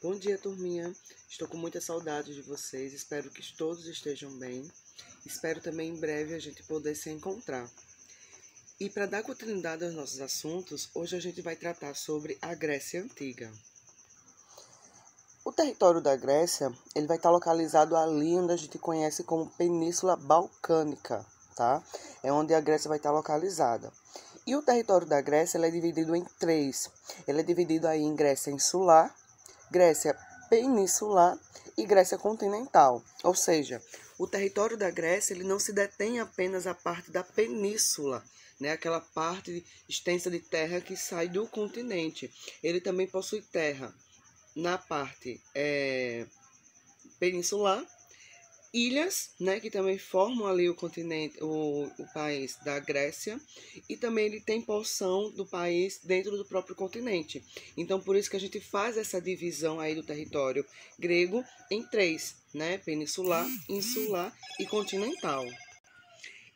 Bom dia, turminha. Estou com muita saudade de vocês. Espero que todos estejam bem. Espero também em breve a gente poder se encontrar. E para dar continuidade aos nossos assuntos, hoje a gente vai tratar sobre a Grécia Antiga. O território da Grécia, ele vai estar localizado ali onde a gente conhece como Península Balcânica, tá? É onde a Grécia vai estar localizada. E o território da Grécia, ele é dividido em três. Ele é dividido aí em Grécia Insular, Grécia Peninsular e Grécia Continental. Ou seja, o território da Grécia, ele não se detém apenas à parte da península, né? Aquela parte extensa de terra que sai do continente. Ele também possui terra na parte peninsular, ilhas, né, que também formam ali o continente, o país da Grécia, e também ele tem porção do país dentro do próprio continente. Então, por isso que a gente faz essa divisão aí do território grego em três, né, peninsular, insular e continental.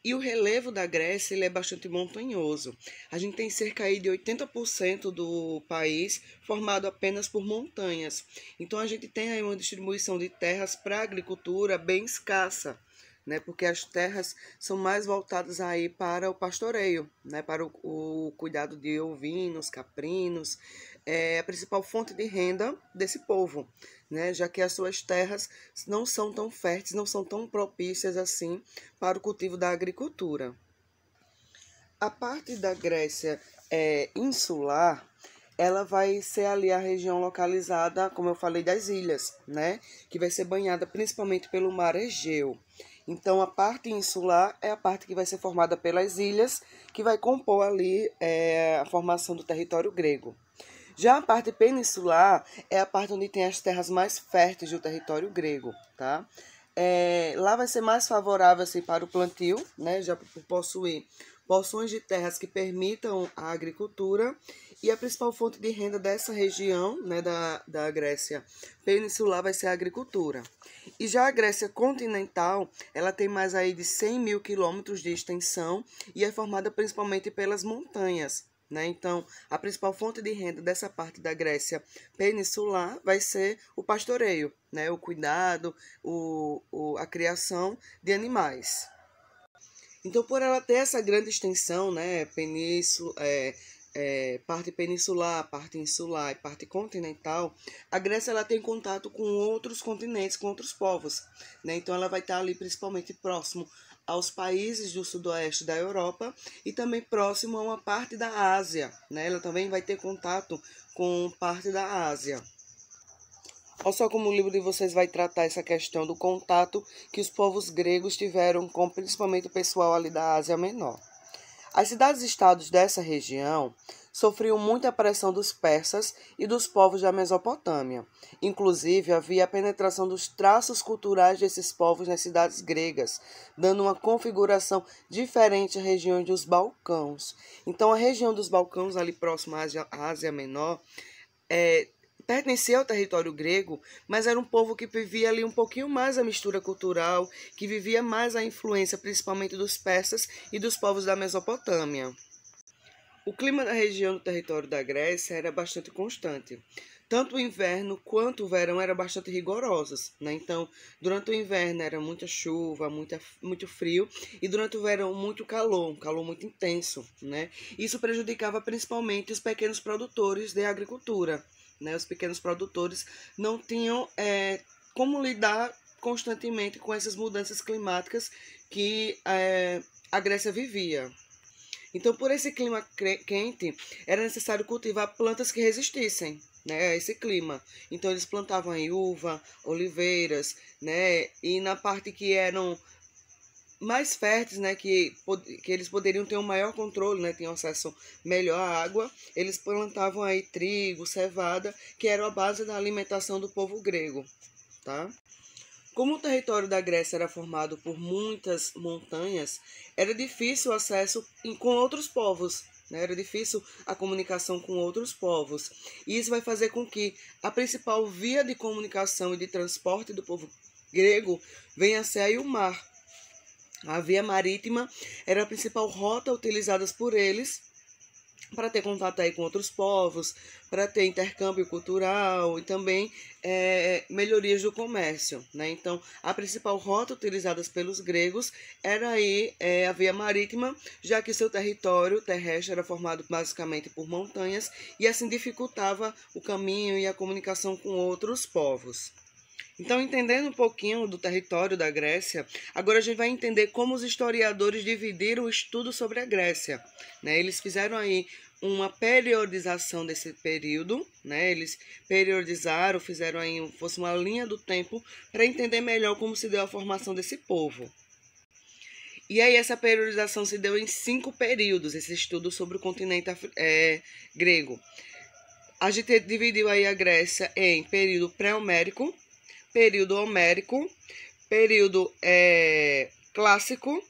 E o relevo da Grécia, ele é bastante montanhoso. A gente tem cerca aí de 80% do país formado apenas por montanhas. Então a gente tem aí uma distribuição de terras para a agricultura bem escassa, né? Porque as terras são mais voltadas aí para o pastoreio, né? Para o cuidado de ovinos, caprinos. É a principal fonte de renda desse povo, né? Já que as suas terras não são tão férteis, não são tão propícias assim para o cultivo da agricultura. A parte da Grécia insular, ela vai ser ali a região localizada, como eu falei, das ilhas, né? Que vai ser banhada principalmente pelo mar Egeu. Então, a parte insular é a parte que vai ser formada pelas ilhas, que vai compor ali a formação do território grego. Já a parte peninsular é a parte onde tem as terras mais férteis do território grego, tá? Lá vai ser mais favorável assim, para o plantio, né? Já por possuir porções de terras que permitam a agricultura, e a principal fonte de renda dessa região, né, da Grécia peninsular, vai ser a agricultura. E já a Grécia continental, ela tem mais aí de 100 mil quilômetros de extensão e é formada principalmente pelas montanhas, né? Então, a principal fonte de renda dessa parte da Grécia peninsular vai ser o pastoreio, né? O cuidado, a criação de animais. Então, por ela ter essa grande extensão, né? Parte peninsular, parte insular e parte continental, a Grécia ela tem contato com outros continentes, com outros povos, né? Então, ela vai estar ali principalmente próximo aos países do sudoeste da Europa e também próximo a uma parte da Ásia, né? Ela também vai ter contato com parte da Ásia. Olha só como o livro de vocês vai tratar essa questão do contato que os povos gregos tiveram com principalmente o pessoal ali da Ásia Menor. As cidades-estados dessa região sofriam muita pressão dos persas e dos povos da Mesopotâmia. Inclusive, havia a penetração dos traços culturais desses povos nas cidades gregas, dando uma configuração diferente à região dos Balcãs. Então, a região dos Balcãs, ali próximo à Ásia Menor, pertencia ao território grego, mas era um povo que vivia ali um pouquinho mais a mistura cultural, que vivia mais a influência principalmente dos persas e dos povos da Mesopotâmia. O clima da região do território da Grécia era bastante constante. Tanto o inverno quanto o verão eram bastante rigorosos, né? Então, durante o inverno era muita chuva, muito frio, e durante o verão muito calor, um calor muito intenso, né? Isso prejudicava principalmente os pequenos produtores de agricultura, né? Os pequenos produtores não tinham como lidar constantemente com essas mudanças climáticas que a Grécia vivia. Então, por esse clima quente, era necessário cultivar plantas que resistissem, né, a esse clima. Então, eles plantavam aí uva, oliveiras, né, e na parte que eram mais férteis, né, que eles poderiam ter um maior controle, né, tinham acesso melhor à água, eles plantavam aí trigo, cevada, que era a base da alimentação do povo grego, tá? Como o território da Grécia era formado por muitas montanhas, era difícil o acesso com outros povos, né? Era difícil a comunicação com outros povos. E isso vai fazer com que a principal via de comunicação e de transporte do povo grego venha a ser aí o mar. A via marítima era a principal rota utilizada por eles para ter contato aí com outros povos, para ter intercâmbio cultural e também melhorias do comércio, né? Então, a principal rota utilizada pelos gregos era aí a via marítima, já que seu território terrestre era formado basicamente por montanhas e assim dificultava o caminho e a comunicação com outros povos. Então, entendendo um pouquinho do território da Grécia, agora a gente vai entender como os historiadores dividiram o estudo sobre a Grécia, né? Eles fizeram aí uma periodização desse período, né? Eles periodizaram, fizeram aí fosse uma linha do tempo para entender melhor como se deu a formação desse povo. E aí essa periodização se deu em 5 períodos, esse estudo sobre o continente grego. A gente dividiu aí a Grécia em período pré-homérico, período homérico, período clássico,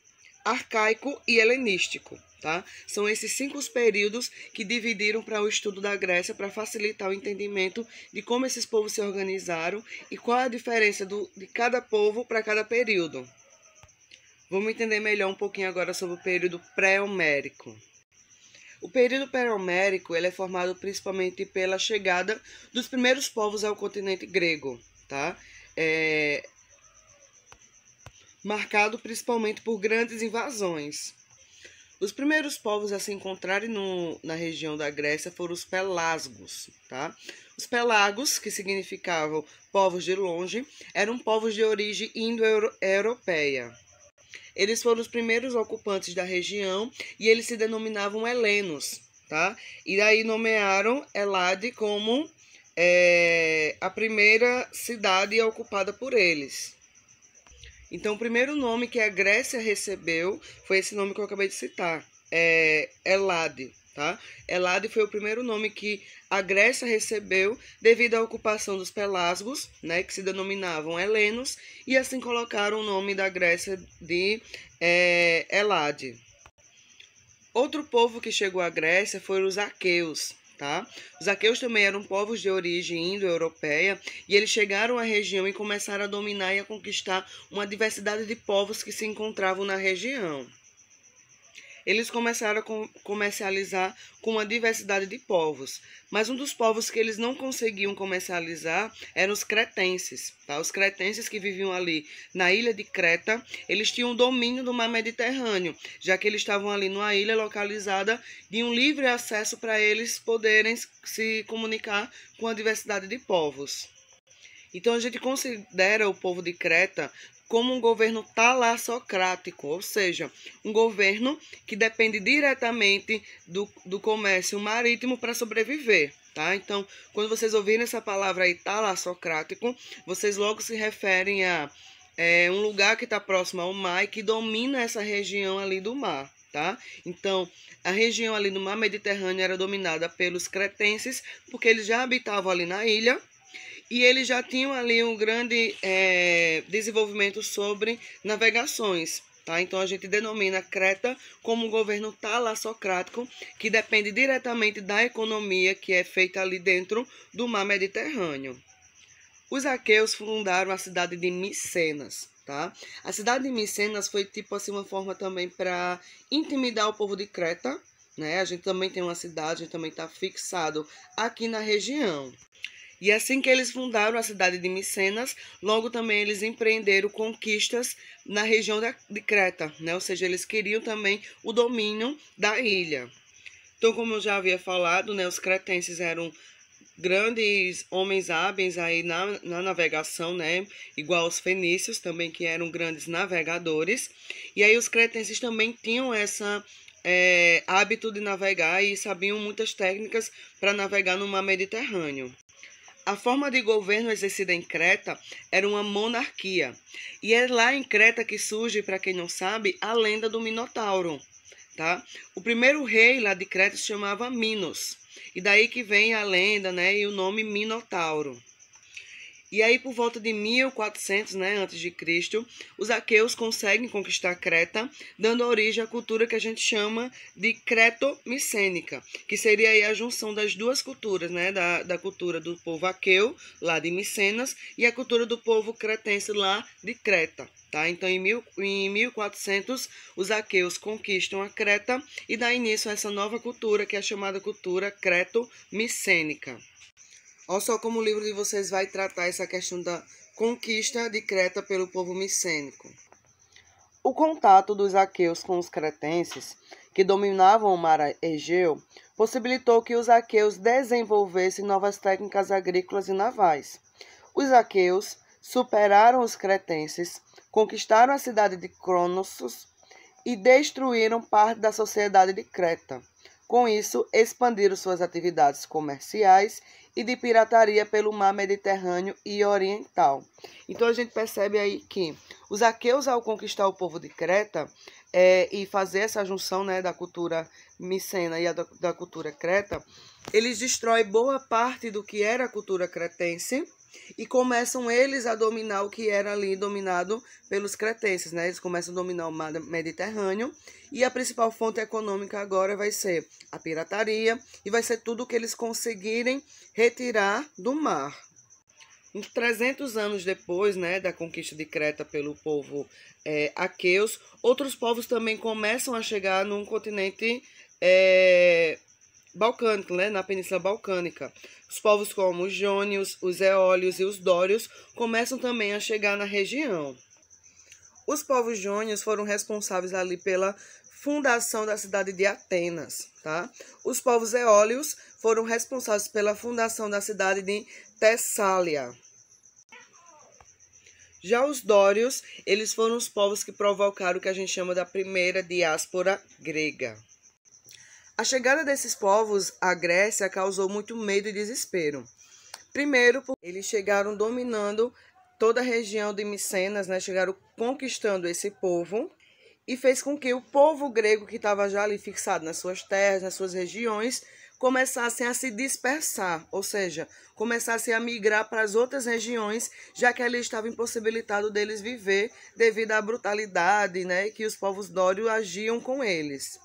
arcaico e helenístico, tá? São esses 5 períodos que dividiram para o estudo da Grécia para facilitar o entendimento de como esses povos se organizaram e qual a diferença de cada povo para cada período. Vamos entender melhor um pouquinho agora sobre o período pré-homérico. O período pré-homérico ele é formado principalmente pela chegada dos primeiros povos ao continente grego, tá? Marcado principalmente por grandes invasões. Os primeiros povos a se encontrarem na região da Grécia foram os pelasgos, tá? Os pelagos, que significavam povos de longe, eram povos de origem indo-europeia. Eles foram os primeiros ocupantes da região e eles se denominavam helenos, tá? E daí nomearam Elade como a primeira cidade ocupada por eles. Então, o primeiro nome que a Grécia recebeu foi esse nome que eu acabei de citar, Elade, tá? Elade foi o primeiro nome que a Grécia recebeu devido à ocupação dos pelasgos, né, que se denominavam helenos, e assim colocaram o nome da Grécia de Elade. Outro povo que chegou à Grécia foram os aqueus. Tá? Os aqueus também eram povos de origem indo-europeia e eles chegaram à região e começaram a dominar e a conquistar uma diversidade de povos que se encontravam na região. Eles começaram a comercializar com uma diversidade de povos, mas um dos povos que eles não conseguiam comercializar eram os cretenses. Tá? Os cretenses que viviam ali na ilha de Creta, eles tinham domínio do mar Mediterrâneo, já que eles estavam ali numa ilha localizada de um livre acesso para eles poderem se comunicar com a diversidade de povos. Então a gente considera o povo de Creta como um governo talassocrático, ou seja, um governo que depende diretamente do comércio marítimo para sobreviver. Tá? Então, quando vocês ouvirem essa palavra aí, talassocrático, vocês logo se referem a um lugar que está próximo ao mar e que domina essa região ali do mar. Tá? Então, a região ali do mar Mediterrâneo era dominada pelos cretenses, porque eles já habitavam ali na ilha, e eles já tinham ali um grande desenvolvimento sobre navegações. Tá? Então, a gente denomina Creta como um governo talassocrático que depende diretamente da economia que é feita ali dentro do mar Mediterrâneo. Os aqueus fundaram a cidade de Micenas. Tá? A cidade de Micenas foi tipo assim uma forma também para intimidar o povo de Creta. Né? A gente também tem uma cidade, a gente também está fixado aqui na região. E assim que eles fundaram a cidade de Micenas, logo também eles empreenderam conquistas na região de Creta, né? Ou seja, eles queriam também o domínio da ilha. Então, como eu já havia falado, né, os cretenses eram grandes homens hábeis aí na navegação, né? Igual os fenícios também, que eram grandes navegadores. E aí os cretenses também tinham essa hábito de navegar e sabiam muitas técnicas para navegar no mar Mediterrâneo. A forma de governo exercida em Creta era uma monarquia. E é lá em Creta que surge, para quem não sabe, a lenda do Minotauro. Tá? O primeiro rei lá de Creta se chamava Minos. E daí que vem a lenda, né, e o nome Minotauro. E aí, por volta de 1400, né, antes de Cristo, os aqueus conseguem conquistar Creta, dando origem à cultura que a gente chama de creto-micênica, que seria aí a junção das duas culturas, né, da cultura do povo aqueu, lá de Micenas, e a cultura do povo cretense, lá de Creta. Tá? Então, em 1400, os aqueus conquistam a Creta e dá início a essa nova cultura, que é a chamada cultura creto-micênica. Olha só como o livro de vocês vai tratar essa questão da conquista de Creta pelo povo micênico. O contato dos aqueus com os cretenses, que dominavam o mar Egeu, possibilitou que os aqueus desenvolvessem novas técnicas agrícolas e navais. Os aqueus superaram os cretenses, conquistaram a cidade de Cronossos e destruíram parte da sociedade de Creta. Com isso, expandiram suas atividades comerciais e de pirataria pelo mar Mediterrâneo e Oriental. Então a gente percebe aí que os aqueus, ao conquistar o povo de Creta e fazer essa junção, né, da cultura micena e da cultura creta, eles destroem boa parte do que era a cultura cretense e começam eles a dominar o que era ali dominado pelos cretenses, né? Eles começam a dominar o mar Mediterrâneo e a principal fonte econômica agora vai ser a pirataria e vai ser tudo que eles conseguirem retirar do mar. Uns 300 anos depois, né, da conquista de Creta pelo povo aqueus, outros povos também começam a chegar num continente balcânico, né, na Península Balcânica. Os povos como os jônios, os eólios e os dórios começam também a chegar na região. Os povos jônios foram responsáveis ali pela fundação da cidade de Atenas, tá? Os povos eólios foram responsáveis pela fundação da cidade de Tessália. Já os dórios, eles foram os povos que provocaram o que a gente chama da primeira diáspora grega. A chegada desses povos à Grécia causou muito medo e desespero. Primeiro, porque eles chegaram dominando toda a região de Micenas, né? Chegaram conquistando esse povo e fez com que o povo grego, que estava já ali fixado nas suas terras, nas suas regiões, começassem a se dispersar, ou seja, começassem a migrar para as outras regiões, já que ali estava impossibilitado deles viver devido à brutalidade, né, que os povos dórios agiam com eles.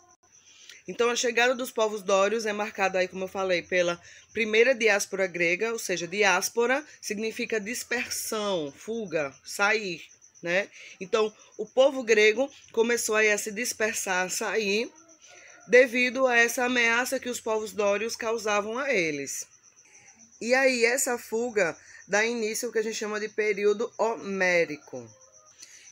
Então, a chegada dos povos dórios é marcada aí, como eu falei, pela primeira diáspora grega, ou seja, diáspora significa dispersão, fuga, sair, né? Então, o povo grego começou aí a se dispersar, a sair, devido a essa ameaça que os povos dórios causavam a eles. E aí, essa fuga dá início ao que a gente chama de período homérico.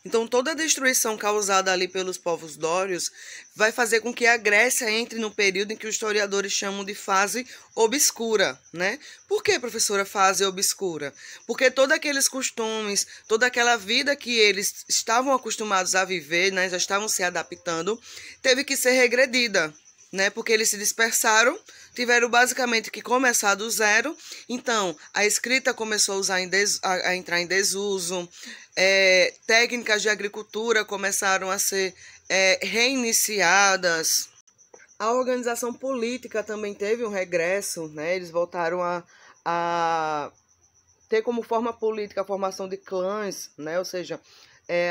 Então, toda a destruição causada ali pelos povos dórios vai fazer com que a Grécia entre no período em que os historiadores chamam de fase obscura, né? Por que, professora, fase obscura? Porque todos aqueles costumes, toda aquela vida que eles estavam acostumados a viver, né, já estavam se adaptando, teve que ser regredida, né? Porque eles se dispersaram, tiveram basicamente que começar do zero. Então, a escrita começou a entrar em desuso, técnicas de agricultura começaram a ser reiniciadas. A organização política também teve um regresso, né? Eles voltaram a ter como forma política a formação de clãs, né? Ou seja,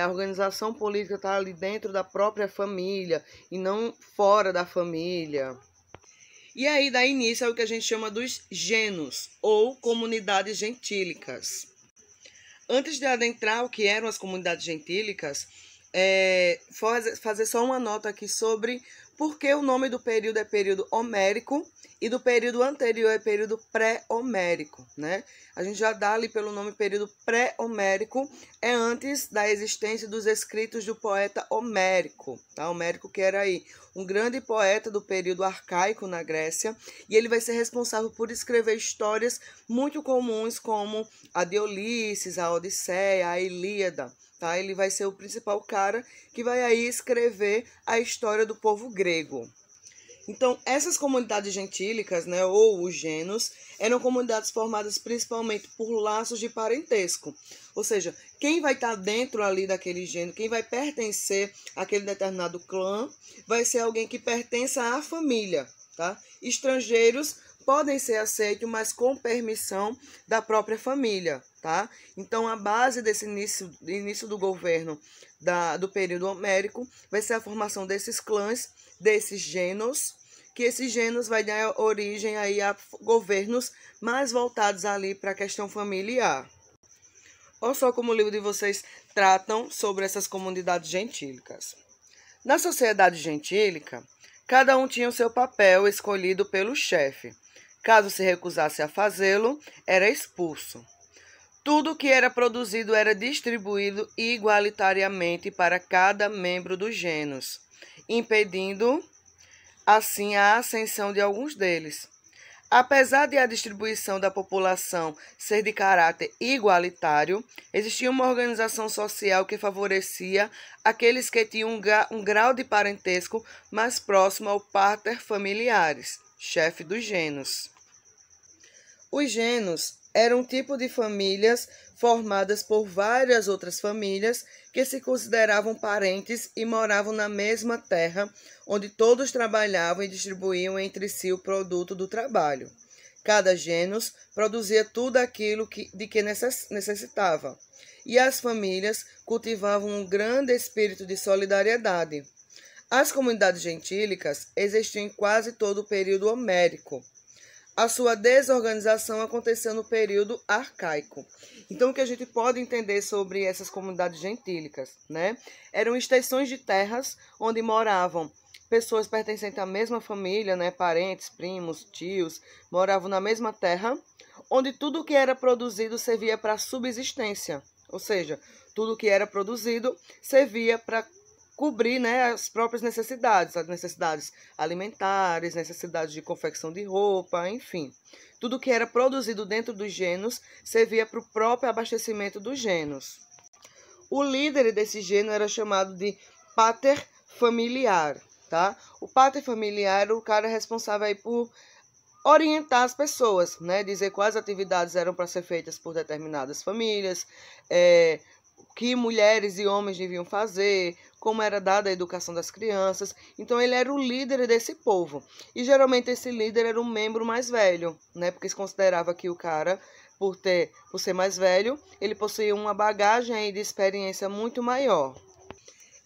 a organização política está ali dentro da própria família e não fora da família. E aí dá início ao que a gente chama dos genos, ou comunidades gentílicas. Antes de adentrar o que eram as comunidades gentílicas, fazer só uma nota aqui sobre por que o nome do período é período homérico e do período anterior é período pré-homérico, né? A gente já dá ali pelo nome período pré-homérico, é antes da existência dos escritos do poeta Homérico, tá? Homérico, que era aí um grande poeta do período arcaico na Grécia, e ele vai ser responsável por escrever histórias muito comuns como a de Ulisses, a Odisseia, a Ilíada. Tá? Ele vai ser o principal cara que vai aí escrever a história do povo grego. Então, essas comunidades gentílicas, né, ou os genos, eram comunidades formadas principalmente por laços de parentesco. Ou seja, quem vai estar dentro ali daquele gênero, quem vai pertencer àquele determinado clã, vai ser alguém que pertença à família. Tá? Estrangeiros podem ser aceitos, mas com permissão da própria família, tá? Então, a base desse início do governo do período homérico vai ser a formação desses clãs, desses gênos, que esses gênos vai dar origem aí a governos mais voltados ali para a questão familiar. Olha só como o livro de vocês tratam sobre essas comunidades gentílicas. Na sociedade gentílica, cada um tinha o seu papel escolhido pelo chefe. Caso se recusasse a fazê-lo, era expulso. Tudo que era produzido era distribuído igualitariamente para cada membro dos gênos, impedindo assim a ascensão de alguns deles. Apesar de a distribuição da população ser de caráter igualitário, existia uma organização social que favorecia aqueles que tinham um grau de parentesco mais próximo ao pater familiares, chefe dos gênos. Os gênos eram um tipo de famílias formadas por várias outras famílias que se consideravam parentes e moravam na mesma terra, onde todos trabalhavam e distribuíam entre si o produto do trabalho. Cada gênus produzia tudo aquilo de que necessitava, e as famílias cultivavam um grande espírito de solidariedade. As comunidades gentílicas existiam em quase todo o período homérico. A sua desorganização aconteceu no período arcaico. Então, o que a gente pode entender sobre essas comunidades gentílicas, né? Eram extensões de terras onde moravam pessoas pertencentes à mesma família, né? Parentes, primos, tios, moravam na mesma terra, onde tudo que era produzido servia para subsistência. Ou seja, tudo que era produzido servia para cobrir, né, as próprias necessidades, as necessidades alimentares, necessidades de confecção de roupa, enfim. Tudo que era produzido dentro dos gênos servia para o próprio abastecimento dos gênos. O líder desse gênero era chamado de pater familiar, tá? O pater familiar era o cara responsável aí por orientar as pessoas, né? Dizer quais atividades eram para ser feitas por determinadas famílias, que mulheres e homens deviam fazer, como era dada a educação das crianças. Então, ele era o líder desse povo. E, geralmente, esse líder era um membro mais velho, né? Porque se considerava que o cara, por ser mais velho, ele possuía uma bagagem aí de experiência muito maior.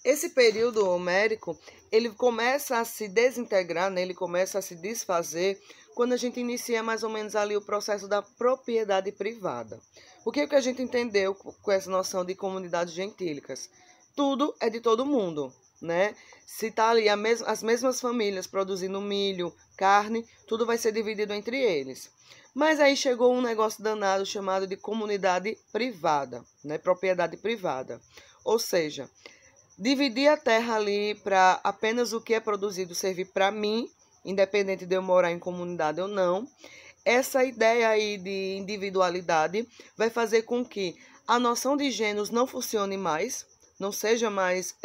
Esse período homérico, ele começa a se desintegrar, né? Ele começa a se desfazer quando a gente inicia mais ou menos ali o processo da propriedade privada. O que a gente entendeu com essa noção de comunidades gentílicas? Tudo é de todo mundo, né? Se está ali as mesmas famílias produzindo milho, carne, tudo vai ser dividido entre eles. Mas aí chegou um negócio danado chamado de comunidade privada, né? Propriedade privada. Ou seja, dividir a terra ali para apenas o que é produzido servir para mim, independente de eu morar em comunidade ou não. Essa ideia aí de individualidade vai fazer com que a noção de gêneros não funcione mais, não seja mais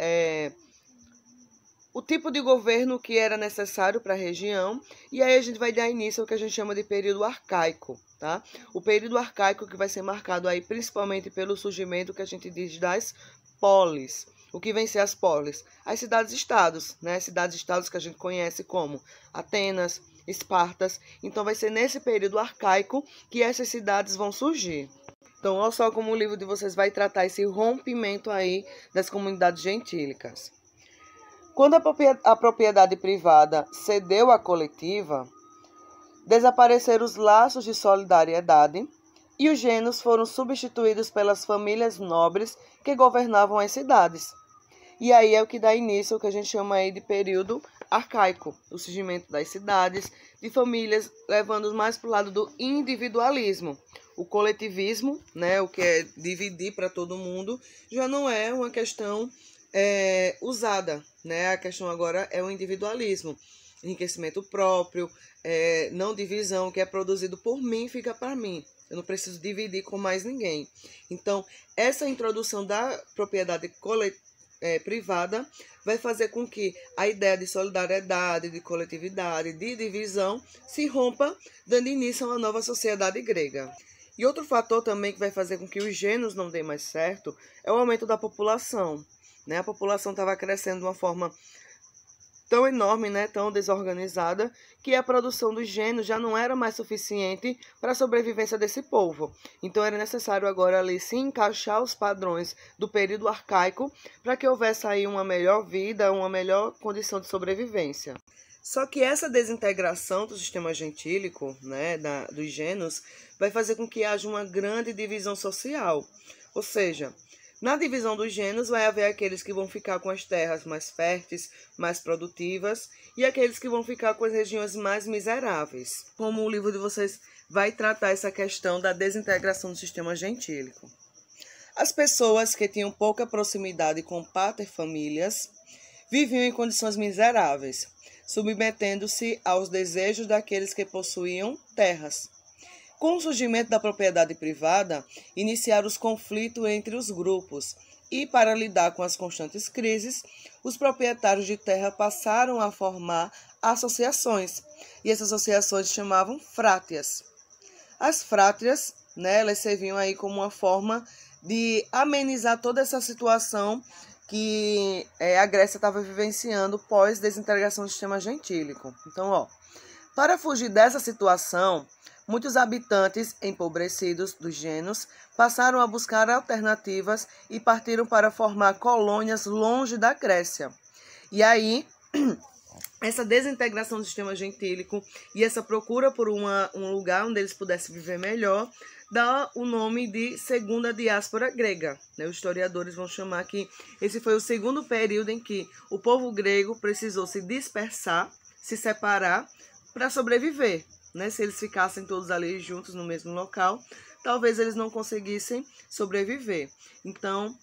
o tipo de governo que era necessário para a região, e aí a gente vai dar início ao que a gente chama de período arcaico, tá? O período arcaico que vai ser marcado aí principalmente pelo surgimento que a gente diz das polis. O que vem ser as polis? As cidades-estados, né? Cidades-estados que a gente conhece como Atenas, Espartas. Então, vai ser nesse período arcaico que essas cidades vão surgir. Então, olha só como o livro de vocês vai tratar esse rompimento aí das comunidades gentílicas. Quando a propriedade privada cedeu à coletiva, desapareceram os laços de solidariedade e os gêneros foram substituídos pelas famílias nobres que governavam as cidades. E aí é o que dá início ao que a gente chama aí de período arcaico, o surgimento das cidades, de famílias levando mais para o lado do individualismo. O coletivismo, né, o que é dividir para todo mundo, já não é uma questão usada, né? A questão agora é o individualismo, enriquecimento próprio, não divisão, o que é produzido por mim fica para mim. Eu não preciso dividir com mais ninguém. Então, essa introdução da propriedade privada vai fazer com que a ideia de solidariedade, de coletividade, de divisão se rompa, dando início a uma nova sociedade grega. E outro fator também que vai fazer com que os gêneros não dêem mais certo é o aumento da população, né? A população estava crescendo de uma forma tão enorme, né, tão desorganizada, que a produção do gênio já não era mais suficiente para a sobrevivência desse povo. Então era necessário agora ali se encaixar os padrões do período arcaico para que houvesse aí uma melhor vida, uma melhor condição de sobrevivência. Só que essa desintegração do sistema gentílico, né, dos gênios, vai fazer com que haja uma grande divisão social. Ou seja, na divisão dos gênios vai haver aqueles que vão ficar com as terras mais férteis, mais produtivas, e aqueles que vão ficar com as regiões mais miseráveis. Como o livro de vocês vai tratar essa questão da desintegração do sistema gentílico. As pessoas que tinham pouca proximidade com paterfamílias viviam em condições miseráveis, submetendo-se aos desejos daqueles que possuíam terras. Com o surgimento da propriedade privada, iniciaram os conflitos entre os grupos e, para lidar com as constantes crises, os proprietários de terra passaram a formar associações, e essas associações se chamavam frátias. As frátias, né, elas serviam aí como uma forma de amenizar toda essa situação que a Grécia estava vivenciando pós-desintegração do sistema gentílico. Então, para fugir dessa situação, muitos habitantes empobrecidos dos gênios passaram a buscar alternativas e partiram para formar colônias longe da Grécia. E aí, essa desintegração do sistema gentílico e essa procura por um lugar onde eles pudessem viver melhor dá o nome de Segunda Diáspora Grega. Os historiadores vão chamar que esse foi o segundo período em que o povo grego precisou se dispersar, se separar para sobreviver. Se eles ficassem todos ali juntos no mesmo local, talvez eles não conseguissem sobreviver. Então,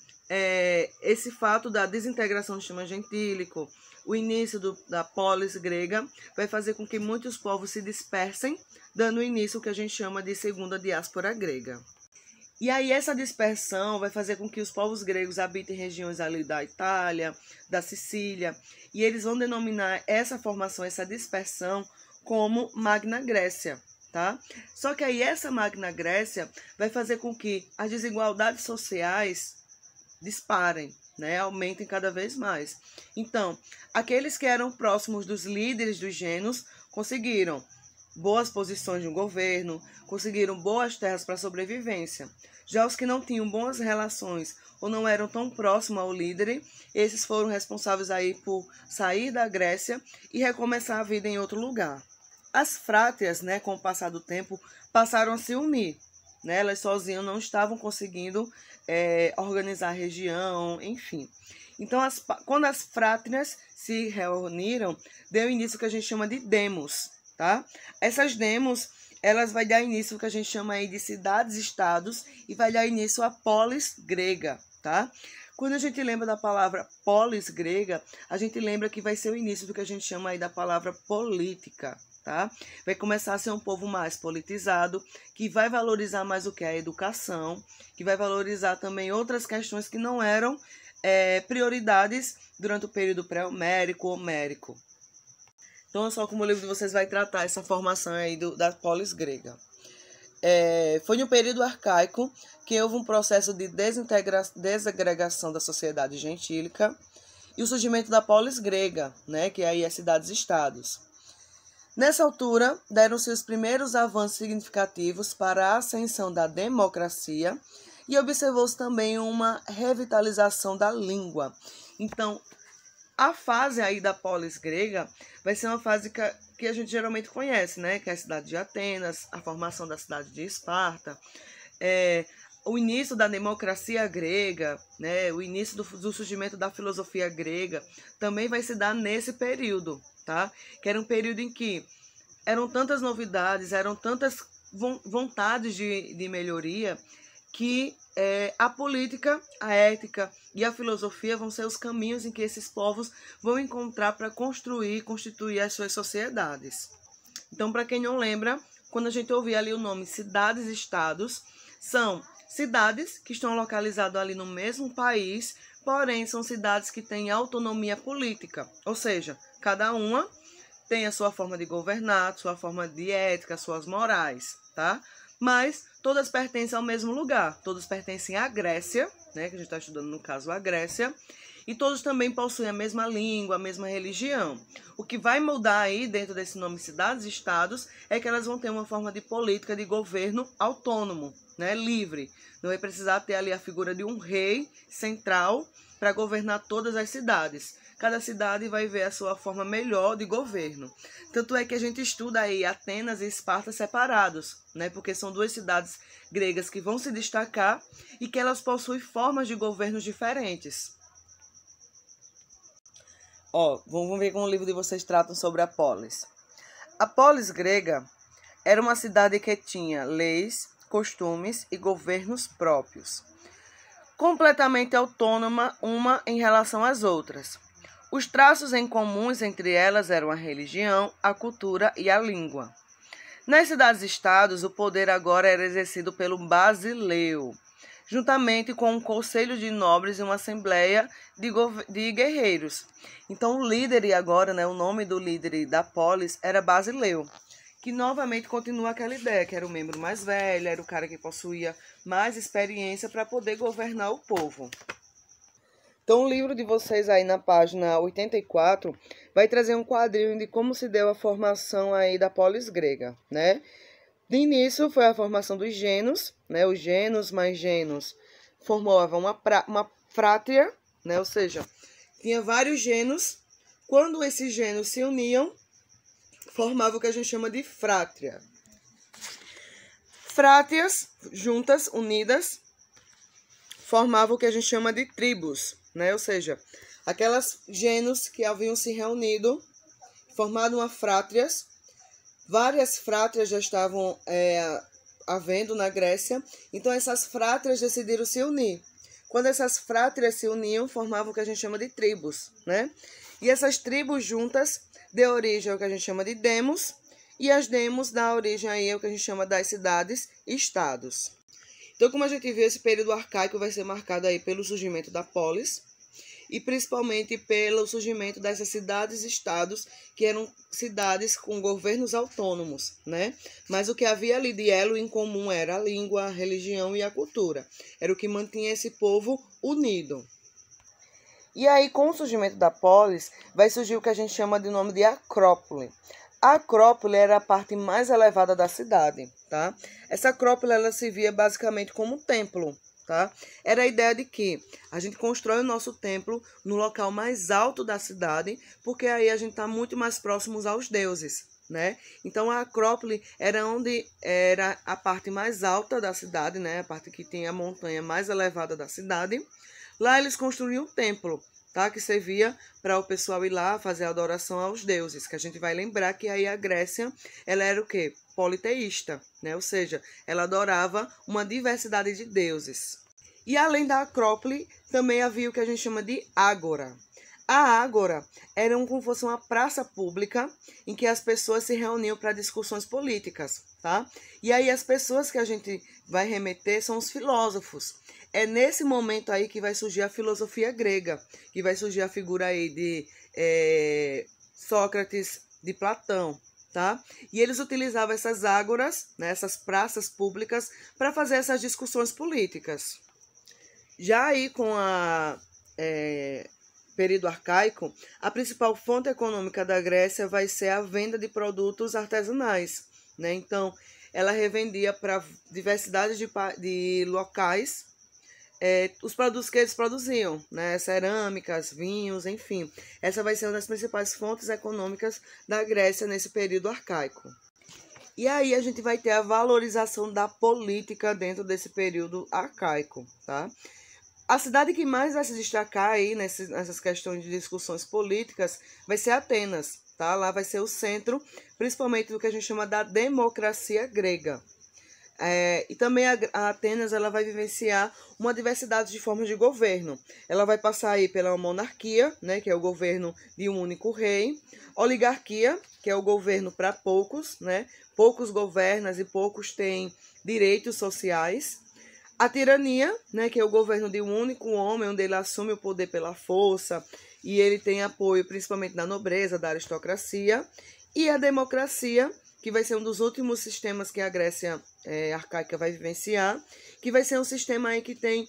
esse fato da desintegração do sistema gentílico, o início da polis grega, vai fazer com que muitos povos se dispersem, dando início ao que a gente chama de Segunda Diáspora Grega. E aí essa dispersão vai fazer com que os povos gregos habitem regiões ali da Itália, da Sicília, e eles vão denominar essa formação, essa dispersão, como Magna Grécia, tá? Só que aí essa Magna Grécia vai fazer com que as desigualdades sociais disparem, aumentem cada vez mais. Então, aqueles que eram próximos dos líderes dos gênios conseguiram boas posições no governo, conseguiram boas terras para sobrevivência. Já os que não tinham boas relações ou não eram tão próximos ao líder, esses foram responsáveis aí por sair da Grécia e recomeçar a vida em outro lugar. As frátias, com o passar do tempo, passaram a se unir. Elas sozinhas não estavam conseguindo organizar a região, enfim. Então, quando as frátias se reuniram, deu início ao que a gente chama de demos, tá? Essas demos, elas vão dar início ao que a gente chama aí de cidades-estados e vai dar início à polis grega, tá? Quando a gente lembra da palavra polis grega, a gente lembra que vai ser o início do que a gente chama aí da palavra política, tá? Vai começar a ser um povo mais politizado, que vai valorizar mais o que é a educação, que vai valorizar também outras questões que não eram prioridades durante o período pré-homérico, homérico. Então, só como o livro de vocês vai tratar essa formação aí da polis grega. Foi no período arcaico que houve um processo de desagregação da sociedade gentílica e o surgimento da polis grega, que aí é cidades-estados. Nessa altura, deram-se os primeiros avanços significativos para a ascensão da democracia e observou-se também uma revitalização da língua. Então, a fase aí da polis grega vai ser uma fase que a gente geralmente conhece, que é a cidade de Atenas, a formação da cidade de Esparta, o início da democracia grega, o início do surgimento da filosofia grega, também vai se dar nesse período, tá? Que era um período em que eram tantas novidades, eram tantas vontades de melhoria, que a política, a ética e a filosofia vão ser os caminhos em que esses povos vão encontrar para construir e constituir as suas sociedades. Então, para quem não lembra, quando a gente ouvir ali o nome cidades-estados, são cidades que estão localizadas ali no mesmo país, porém são cidades que têm autonomia política, ou seja, cada uma tem a sua forma de governar, sua forma de ética, suas morais, tá? Mas todas pertencem ao mesmo lugar, todas pertencem à Grécia, que a gente está estudando no caso a Grécia, e todos também possuem a mesma língua, a mesma religião. O que vai mudar aí dentro desse nome cidades e estados é que elas vão ter uma forma de política de governo autônomo, né, livre. Não vai precisar ter ali a figura de um rei central para governar todas as cidades. Cada cidade vai ver a sua forma melhor de governo. Tanto é que a gente estuda aí Atenas e Esparta separados, né? Porque são duas cidades gregas que vão se destacar e que elas possuem formas de governos diferentes. Vamos ver como o livro de vocês tratam sobre a polis. A polis grega era uma cidade que tinha leis, costumes e governos próprios, completamente autônoma uma em relação às outras. Os traços em comuns entre elas eram a religião, a cultura e a língua. Nas cidades-estados, o poder agora era exercido pelo basileu, juntamente com um conselho de nobres e uma assembleia de guerreiros. Então, o líder agora, né, o nome do líder da polis era basileu, que novamente continua aquela ideia, que era o membro mais velho, era o cara que possuía mais experiência para poder governar o povo. Então, o livro de vocês aí na página 84 vai trazer um quadrinho de como se deu a formação aí da polis grega, né? De início foi a formação dos gênos, né? Os gênos mais gênos formavam uma frátria, né? Ou seja, tinha vários gênos. Quando esses gênos se uniam, formava o que a gente chama de frátria. Frátrias juntas, unidas, formavam o que a gente chama de tribos, né? Ou seja, aquelas gênos que haviam se reunido, formado uma frátrias. Várias frátrias já estavam havendo na Grécia, então essas frátrias decidiram se unir. Quando essas frátrias se uniam, formavam o que a gente chama de tribos, né? E essas tribos juntas deu origem ao que a gente chama de demos, e as demos dão origem aí ao que a gente chama das cidades-estados. Então, como a gente viu, esse período arcaico vai ser marcado aí pelo surgimento da polis e principalmente pelo surgimento dessas cidades-estados, que eram cidades com governos autônomos, né? Mas o que havia ali de elo em comum era a língua, a religião e a cultura. Era o que mantinha esse povo unido. E aí, com o surgimento da polis, vai surgir o que a gente chama de nome de Acrópole. A Acrópole era a parte mais elevada da cidade, tá? Essa Acrópole, ela se via basicamente como um templo, tá? Era a ideia de que a gente constrói o nosso templo no local mais alto da cidade, porque aí a gente está muito mais próximos aos deuses, né? Então, a Acrópole era onde era a parte mais alta da cidade, né? A parte que tem a montanha mais elevada da cidade. Lá eles construíam um templo, tá? Que servia para o pessoal ir lá fazer adoração aos deuses, que a gente vai lembrar que aí a Grécia, ela era o quê? Politeísta, né? Ou seja, ela adorava uma diversidade de deuses. E além da Acrópole, também havia o que a gente chama de ágora. A ágora era como se fosse uma praça pública em que as pessoas se reuniam para discussões políticas, tá? E aí as pessoas que a gente vai remeter são os filósofos. É nesse momento aí que vai surgir a filosofia grega, que vai surgir a figura aí de Sócrates, de Platão, tá? E eles utilizavam essas ágoras, né, essas praças públicas, para fazer essas discussões políticas. Já aí com a período arcaico, a principal fonte econômica da Grécia vai ser a venda de produtos artesanais, né? Então, ela revendia para diversidade de locais os produtos que eles produziam, né? Cerâmicas, vinhos, enfim. Essa vai ser uma das principais fontes econômicas da Grécia nesse período arcaico. E aí a gente vai ter a valorização da política dentro desse período arcaico, tá? A cidade que mais vai se destacar aí nessas questões de discussões políticas vai ser Atenas, tá? Lá vai ser o centro, principalmente do que a gente chama da democracia grega. E também a Atenas, ela vai vivenciar uma diversidade de formas de governo. Ela vai passar aí pela monarquia, né, que é o governo de um único rei, oligarquia, que é o governo para poucos, né? Poucos governam e poucos têm direitos sociais. A tirania, né, que é o governo de um único homem, onde ele assume o poder pela força e ele tem apoio principalmente da nobreza, da aristocracia. E a democracia, que vai ser um dos últimos sistemas que a Grécia arcaica vai vivenciar, que vai ser um sistema aí que tem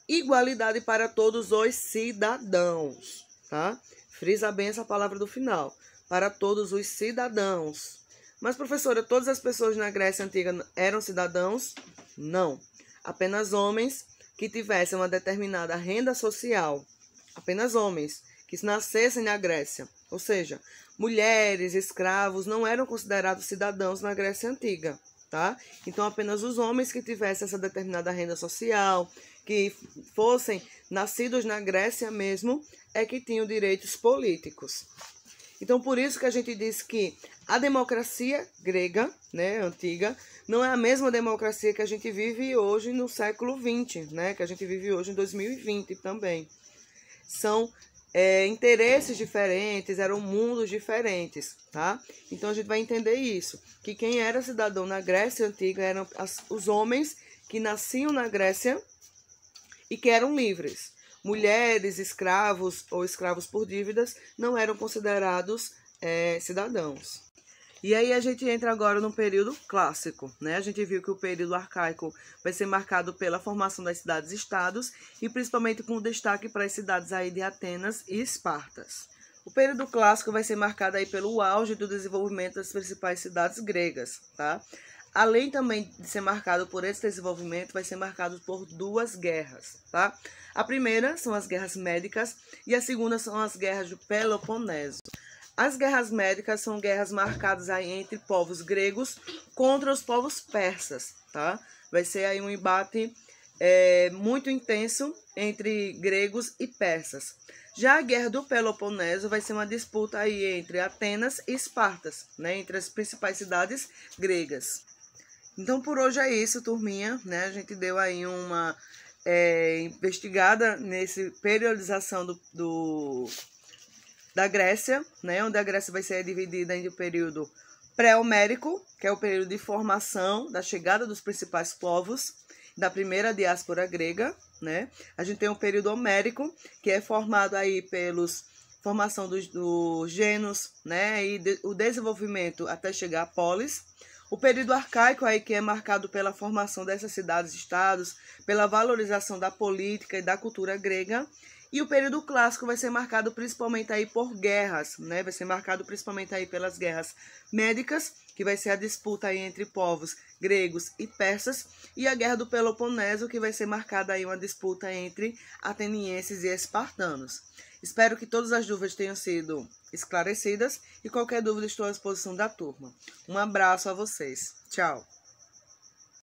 igualdade para todos os cidadãos, tá? Frisa bem essa palavra do final, para todos os cidadãos. Mas, professora, todas as pessoas na Grécia Antiga eram cidadãos? Não. Apenas homens que tivessem uma determinada renda social. Apenas homens que nascessem na Grécia. Ou seja, mulheres, escravos não eram considerados cidadãos na Grécia Antiga, tá? Então, apenas os homens que tivessem essa determinada renda social, que fossem nascidos na Grécia mesmo, é que tinham direitos políticos. Então, por isso que a gente diz que a democracia grega, né, antiga, não é a mesma democracia que a gente vive hoje no século XX, né, que a gente vive hoje em 2020 também. São interesses diferentes, eram mundos diferentes, tá? Então, a gente vai entender isso, que quem era cidadão na Grécia Antiga eram os homens que nasciam na Grécia e que eram livres. Mulheres, escravos ou escravos por dívidas não eram considerados cidadãos. E aí a gente entra agora no período clássico, né? A gente viu que o período arcaico vai ser marcado pela formação das cidades-estados e principalmente com destaque para as cidades aí de Atenas e Espartas. O período clássico vai ser marcado aí pelo auge do desenvolvimento das principais cidades gregas, tá? Além também de ser marcado por esse desenvolvimento, vai ser marcado por duas guerras, tá? A primeira são as guerras médicas e a segunda são as guerras do Peloponeso. As guerras médicas são guerras marcadas aí entre povos gregos contra os povos persas, tá? Vai ser aí um embate muito intenso entre gregos e persas. Já a guerra do Peloponeso vai ser uma disputa aí entre Atenas e Espartas, né? Entre as principais cidades gregas. Então, por hoje é isso, turminha, né? A gente deu aí uma investigada nessa periodização da Grécia, né? Onde a Grécia vai ser dividida em um período pré-homérico, que é o período de formação da chegada dos principais povos, da primeira diáspora grega, né? A gente tem um período homérico, que é formado aí pelos formação dos gênos, né? E o desenvolvimento até chegar a polis. O período arcaico aí que é marcado pela formação dessas cidades-estados, pela valorização da política e da cultura grega. E o período clássico vai ser marcado principalmente aí por guerras, né? Vai ser marcado principalmente aí pelas guerras médicas, que vai ser a disputa aí entre povos gregos e persas, e a guerra do Peloponeso, que vai ser marcada aí uma disputa entre atenienses e espartanos. Espero que todas as dúvidas tenham sido esclarecidas e qualquer dúvida estou à disposição da turma. Um abraço a vocês. Tchau!